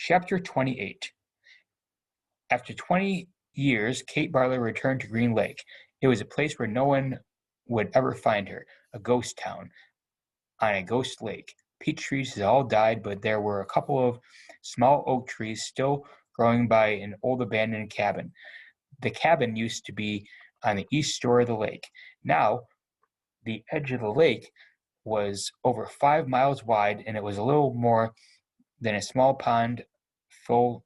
Chapter 28. After 20 years, Kate Barlow returned to Green Lake. It was a place where no one would ever find her, a ghost town on a ghost lake. Peach trees had all died, but there were a couple of small oak trees still growing by an old abandoned cabin. The cabin used to be on the east shore of the lake. Now, the edge of the lake was over 5 miles wide, and it was a little more than a small pond full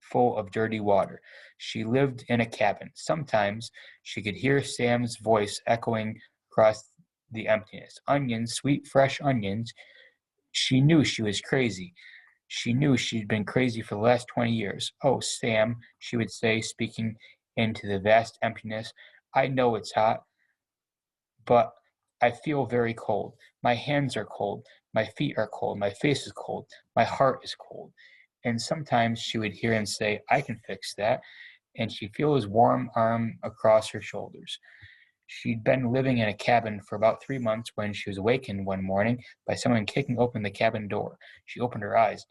full of dirty water. She lived in a cabin. Sometimes she could hear Sam's voice echoing across the emptiness. Onions, sweet fresh onions. She knew she was crazy. She knew she'd been crazy for the last 20 years. Oh, Sam, she would say, speaking into the vast emptiness. I know it's hot, but I feel very cold. My hands are cold. My feet are cold. My face is cold. My heart is cold. And sometimes she would hear him say, I can fix that. And she'd feel his warm arm across her shoulders. She'd been living in a cabin for about 3 months when she was awakened one morning by someone kicking open the cabin door. She opened her eyes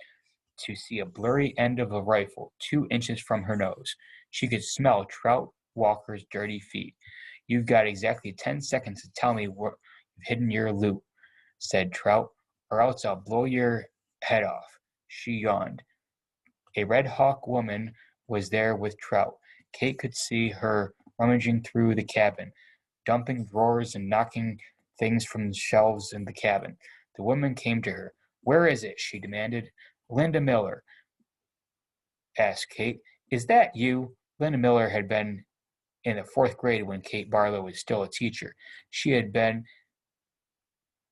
to see a blurry end of a rifle 2 inches from her nose. She could smell Trout Walker's dirty feet. You've got exactly 10 seconds to tell me where you've hidden your loot, said Trout, or else I'll blow your head off. She yawned. A Red Hawk woman was there with Trout. Kate could see her rummaging through the cabin, dumping drawers and knocking things from the shelves in the cabin. The woman came to her. Where is it? She demanded. Linda Miller, asked Kate. Is that you? Linda Miller had been in the fourth grade when Kate Barlow was still a teacher. She had been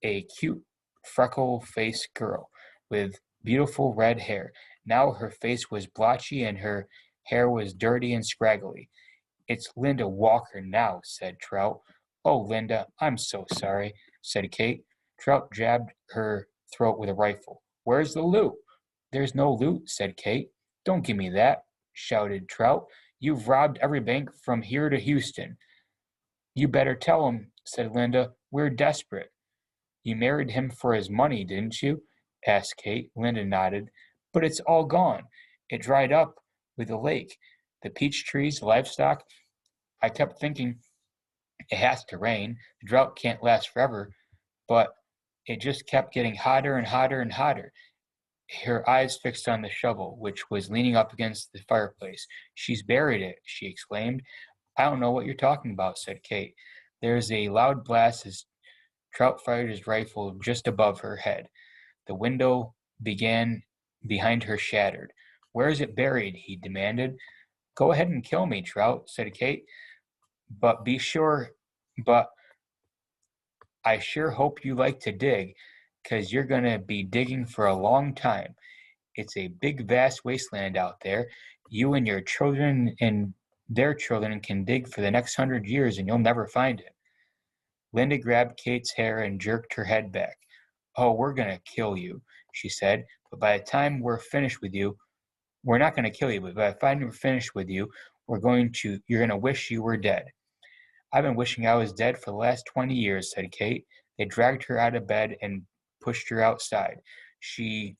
a cute, freckle-faced girl with beautiful red hair. Now her face was blotchy and her hair was dirty and scraggly. It's Linda Walker now, said Trout. Oh, Linda, I'm so sorry, said Kate. Trout jabbed her throat with a rifle. Where's the loot? There's no loot, said Kate. Don't give me that, shouted Trout. You've robbed every bank from here to Houston. You better tell him, said Linda. We're desperate. You married him for his money, didn't you? Asked Kate. Linda nodded. But it's all gone. It dried up with the lake. The peach trees, the livestock. I kept thinking it has to rain. The drought can't last forever. But it just kept getting hotter and hotter and hotter. Her eyes fixed on the shovel, which was leaning up against the fireplace. She's buried it, she exclaimed. I don't know what you're talking about, said Kate. There's a loud blast as Trout fired his rifle just above her head. The window began behind her shattered. Where is it buried? He demanded. Go ahead and kill me, Trout, said Kate. But be sure, but I sure hope you like to dig, 'cause you're going to be digging for a long time. It's a big, vast wasteland out there. You and your children and their children can dig for the next 100 years and you'll never find it. Linda grabbed Kate's hair and jerked her head back. Oh, we're going to kill you, she said. But by the time we're finished with you, we're not going to kill you, but by the time we're finished with you, you're going to wish you were dead. I've been wishing I was dead for the last 20 years, said Kate. They dragged her out of bed and pushed her outside. She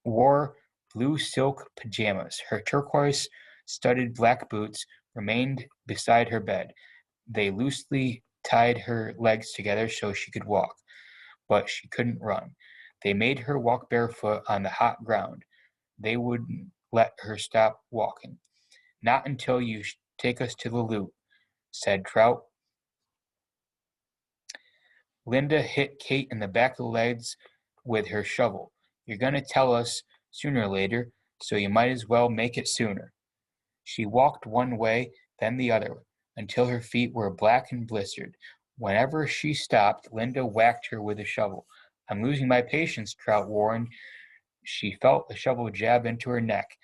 wore blue silk pajamas. Her turquoise-studded black boots remained beside her bed. They loosely tied her legs together so she could walk, but she couldn't run. They made her walk barefoot on the hot ground. They wouldn't let her stop walking. Not until you take us to the loot, said Trout. Linda hit Kate in the back of the legs with her shovel. You're going to tell us sooner or later, so you might as well make it sooner. She walked one way, then the other, until her feet were black and blistered. Whenever she stopped, Linda whacked her with a shovel. I'm losing my patience, Trout warned. She felt the shovel jab into her neck,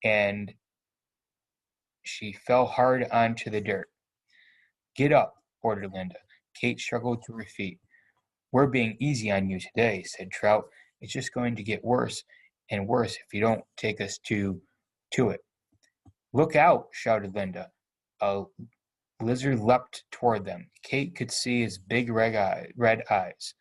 and she fell hard onto the dirt. Get up, ordered Linda. Kate struggled to her feet. We're being easy on you today, said Trout. It's just going to get worse and worse if you don't take us to it. Look out, shouted Linda. A lizard leapt toward them. Kate could see his big red eyes.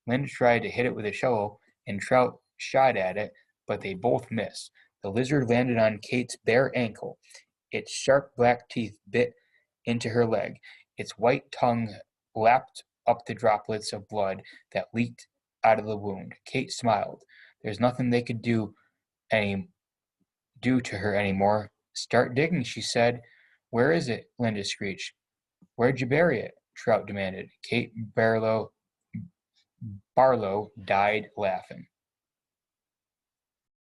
Linda tried to hit it with a shovel, and Trout shot at it, but they both missed. The lizard landed on Kate's bare ankle. Its sharp black teeth bit into her leg. Its white tongue lapped up the droplets of blood that leaked out of the wound. Kate smiled. There's nothing they could do to her anymore. Start digging, she said. Where is it? Linda screeched. Where'd you bury it? Trout demanded. Kate Barlow died laughing.